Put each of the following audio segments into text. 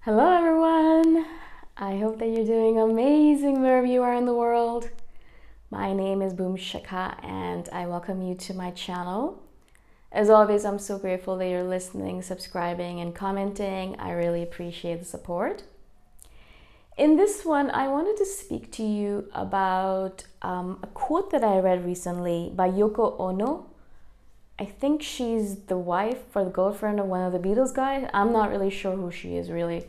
Hello everyone! I hope that you're doing amazing wherever you are in the world. My name is Shikha and I welcome you to my channel. As always, I'm so grateful that you're listening, subscribing, and commenting. I really appreciate the support. In this one, I wanted to speak to you about a quote that I read recently by Yoko Ono. I think she's the wife or the girlfriend of one of the Beatles guys. I'm not really sure who she is really.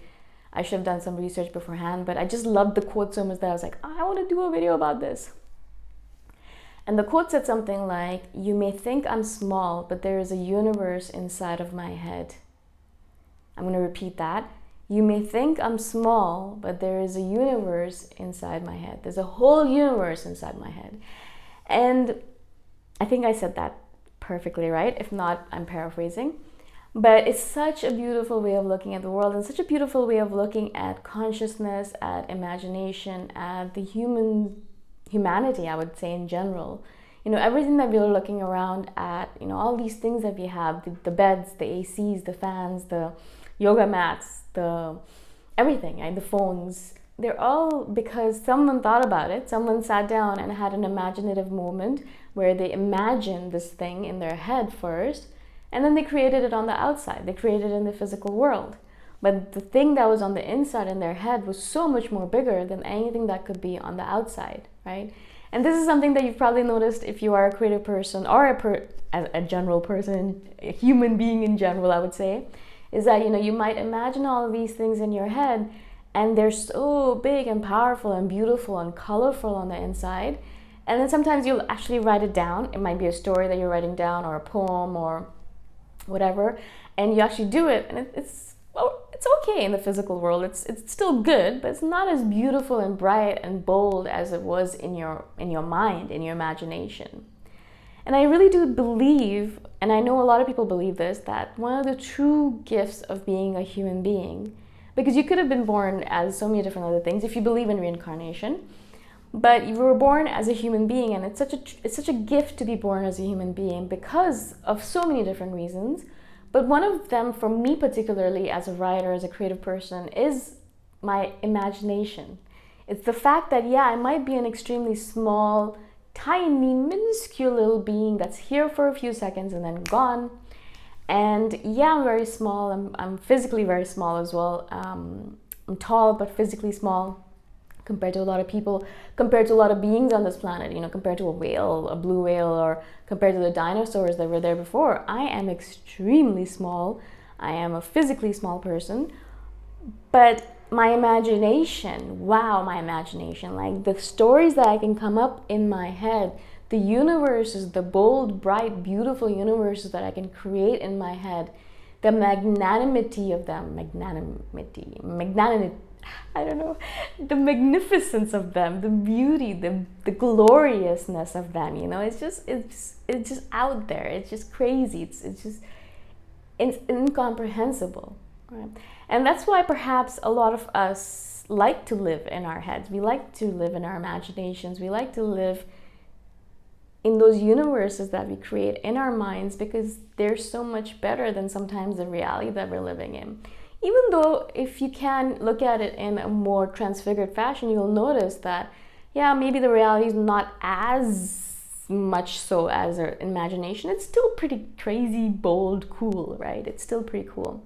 I should have done some research beforehand, but I just loved the quote so much that I was like, I want to do a video about this. And the quote said something like, "You may think I'm small, but there is a universe inside of my head." I'm going to repeat that. You may think I'm small, but there is a universe inside my head. There's a whole universe inside my head. And I think I said that perfectly right. If not, I'm paraphrasing. But it's such a beautiful way of looking at the world and such a beautiful way of looking at consciousness, at imagination, at the humanity, I would say, in general. You know, everything that we're looking around at, you know, all these things that we have, the beds, the ACs, the fans, the yoga mats, the everything, right? The phones, they're all because someone thought about it. Someone sat down and had an imaginative moment where they imagined this thing in their head first, and then they created it on the outside. They created it in the physical world. But the thing that was on the inside in their head was so much more bigger than anything that could be on the outside, right? And this is something that you've probably noticed if you are a creative person or a general person, a human being in general, I would say, is that, you know, you might imagine all of these things in your head and they're so big and powerful and beautiful and colorful on the inside. And then sometimes you'll actually write it down. It might be a story that you're writing down or a poem or whatever, and you actually do it, and it's okay in the physical world. It's still good, but it's not as beautiful and bright and bold as it was in your mind, in your imagination. And I really do believe, and I know a lot of people believe this, that one of the true gifts of being a human being, because you could have been born as so many different other things if you believe in reincarnation, but you were born as a human being, and it's such a gift to be born as a human being because of so many different reasons. But one of them, for me particularly, as a writer, as a creative person, is my imagination. It's the fact that, yeah, I might be an extremely small, tiny, minuscule little being that's here for a few seconds and then gone. And yeah, I'm very small. I'm physically very small as well. I'm tall, but physically small compared to a lot of people, compared to a lot of beings on this planet, you know, compared to a whale, a blue whale, or compared to the dinosaurs that were there before. I am extremely small. I am a physically small person, but my imagination, wow, my imagination, like the stories that I can come up in my head, the universes, the bold, bright, beautiful universes that I can create in my head, the magnanimity of them, magnanimity, I don't know, the magnificence of them, the beauty, the gloriousness of them, you know, it's just out there. It's just crazy. It's incomprehensible, right? And that's why perhaps a lot of us like to live in our heads. We like to live in our imaginations. We like to live in those universes that we create in our minds because they're so much better than sometimes the reality that we're living in. Even though if you can look at it in a more transfigured fashion, you'll notice that, yeah, maybe the reality is not as much so as our imagination. It's still pretty crazy, bold, cool, right? It's still pretty cool.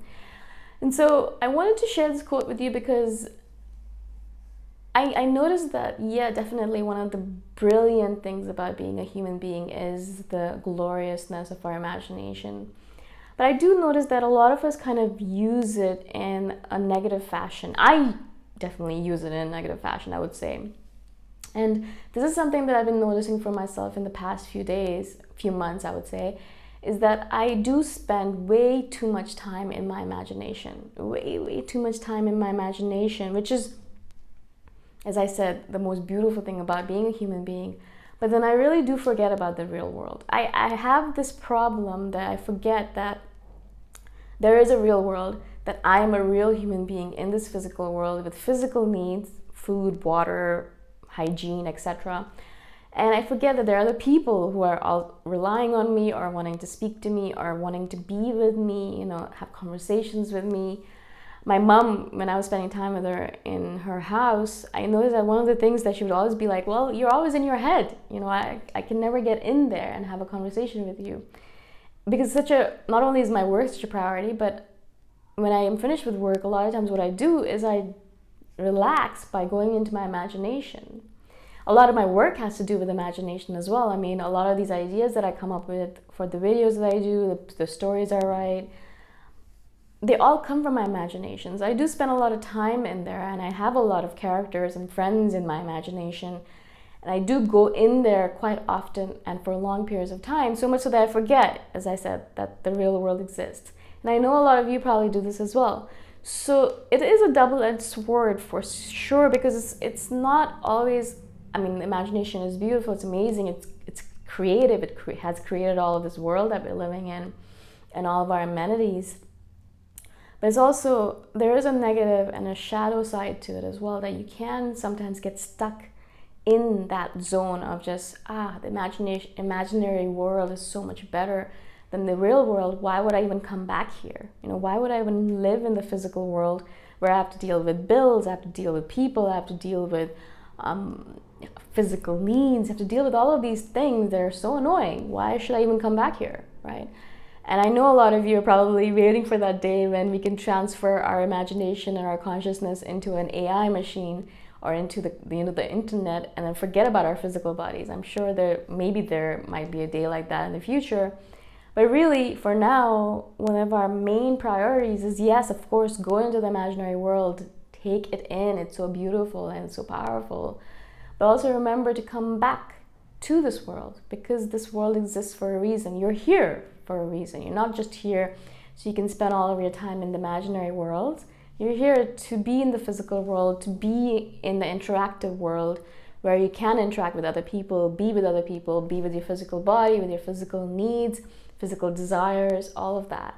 And so I wanted to share this quote with you because I noticed that, yeah, definitely one of the brilliant things about being a human being is the gloriousness of our imagination. But I do notice that a lot of us kind of use it in a negative fashion. I definitely use it in a negative fashion, I would say. And this is something that I've been noticing for myself in the past few months, I would say, is that I do spend way too much time in my imagination. Way too much time in my imagination, which is, as I said, the most beautiful thing about being a human being. But then I really do forget about the real world. I have this problem that I forget that there is a real world, that I am a real human being in this physical world with physical needs, food, water, hygiene, etc. And I forget that there are other people who are all relying on me or wanting to speak to me or wanting to be with me, you know, have conversations with me. My mom, when I was spending time with her in her house, I noticed that one of the things that she would always be like, well, you're always in your head. I can never get in there and have a conversation with you. Because not only is my work such a priority, but when I am finished with work, a lot of times what I do is I relax by going into my imagination. A lot of my work has to do with imagination as well. I mean, a lot of these ideas that I come up with for the videos that I do, the stories I write, they all come from my imaginations. I do spend a lot of time in there, and I have a lot of characters and friends in my imagination. And I do go in there quite often and for long periods of time, so much so that I forget, as I said, that the real world exists. And I know a lot of you probably do this as well. So it is a double-edged sword for sure, because it's not always, I mean, imagination is beautiful, it's amazing, it's creative, has created all of this world that we're living in and all of our amenities. But it's also, there is a negative and a shadow side to it as well, that you can sometimes get stuck in that zone of just, the imaginary world is so much better than the real world. Why would I even come back here? Why would I even live in the physical world where I have to deal with bills, I have to deal with people, I have to deal with physical needs, I have to deal with all of these things that are so annoying. Why should I even come back here, right? And I know a lot of you are probably waiting for that day when we can transfer our imagination and our consciousness into an AI machine or into the internet, and then forget about our physical bodies. I'm sure there might be a day like that in the future. But really, for now, one of our main priorities is, yes, of course, go into the imaginary world, take it in, it's so beautiful and so powerful. But also remember to come back to this world, because this world exists for a reason. You're here for a reason. You're not just here so you can spend all of your time in the imaginary world. You're here to be in the physical world, to be in the interactive world where you can interact with other people, be with other people, be with your physical body, with your physical needs, physical desires, all of that.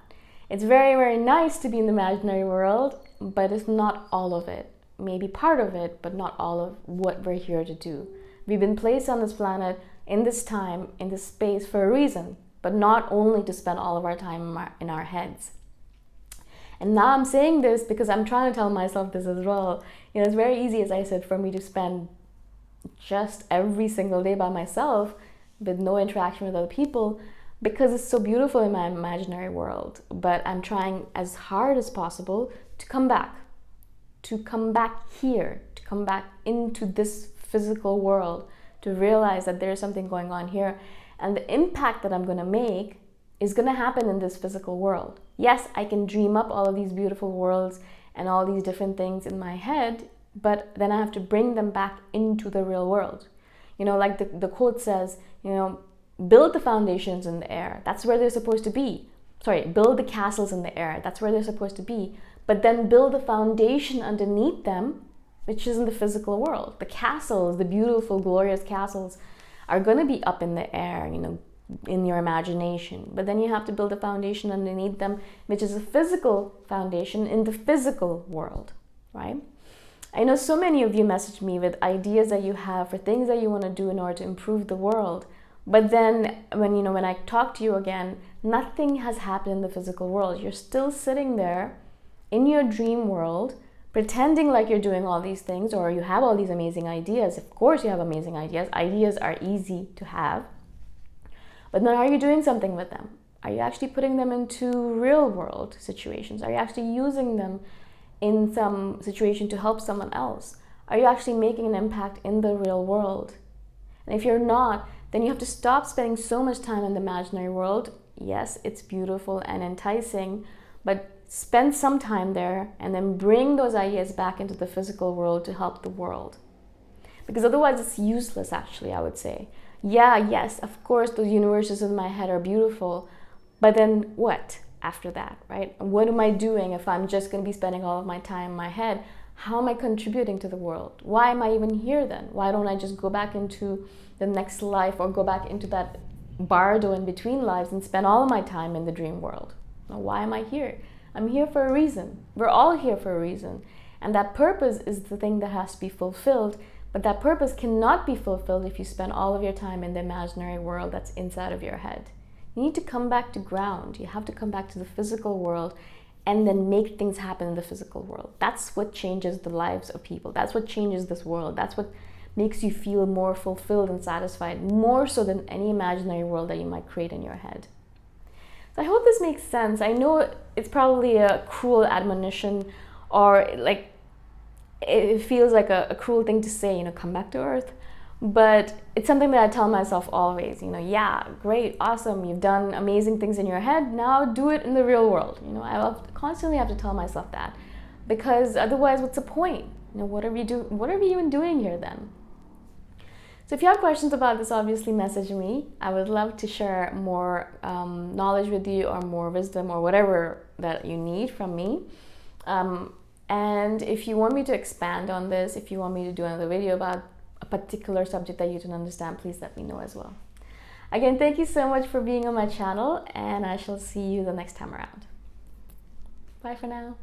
It's very, very nice to be in the imaginary world, but it's not all of it. Maybe part of it, but not all of what we're here to do. We've been placed on this planet, in this time, in this space for a reason, but not only to spend all of our time in our heads. And now I'm saying this because I'm trying to tell myself this as well. It's very easy, as I said, for me to spend just every single day by myself with no interaction with other people, because it's so beautiful in my imaginary world. But I'm trying as hard as possible to come back here, to come back into this physical world, to realize that there's something going on here, and the impact that I'm going to make is going to happen in this physical world. Yes, I can dream up all of these beautiful worlds and all these different things in my head, but then I have to bring them back into the real world. Like the quote says, build the foundations in the air. That's where they're supposed to be. Build the castles in the air. That's where they're supposed to be. But then build the foundation underneath them, which is in the physical world. The castles, the beautiful, glorious castles, are going to be up in the air, in your imagination. But then you have to build a foundation underneath them, which is a physical foundation in the physical world, right? I know so many of you message me with ideas that you have for things that you want to do in order to improve the world. But then when I talk to you again, nothing has happened in the physical world. You're still sitting there in your dream world, pretending like you're doing all these things, or you have all these amazing ideas. Of course you have amazing ideas. Ideas are easy to have. But then are you doing something with them? Are you actually putting them into real world situations? Are you actually using them in some situation to help someone else? Are you actually making an impact in the real world? And if you're not, then you have to stop spending so much time in the imaginary world. Yes, it's beautiful and enticing, but spend some time there and then bring those ideas back into the physical world to help the world. Because otherwise it's useless, actually, I would say. Yes, of course, those universes in my head are beautiful, but then what after that, right? What am I doing if I'm just going to be spending all of my time in my head? How am I contributing to the world? Why am I even here then? Why don't I just go back into the next life, or go back into that bardo in between lives and spend all of my time in the dream world? Now, why am I here? I'm here for a reason. We're all here for a reason. And that purpose is the thing that has to be fulfilled. But that purpose cannot be fulfilled if you spend all of your time in the imaginary world that's inside of your head. You need to come back to ground. You have to come back to the physical world and then make things happen in the physical world. That's what changes the lives of people. That's what changes this world. That's what makes you feel more fulfilled and satisfied, more so than any imaginary world that you might create in your head. So I hope this makes sense. I know it's probably a cruel admonition, or like it feels like a cruel thing to say, you know, come back to earth. But it's something that I tell myself always, you know, yeah, great, awesome, you've done amazing things in your head, now do it in the real world. You know, I constantly have to tell myself that, because otherwise what's the point? You know, what are we even doing here then? So if you have questions about this, obviously message me. I would love to share more knowledge with you, or more wisdom, or whatever that you need from me. And if you want me to expand on this, if you want me to do another video about a particular subject that you don't understand, please let me know as well. Again, thank you so much for being on my channel, and I shall see you the next time around. Bye for now.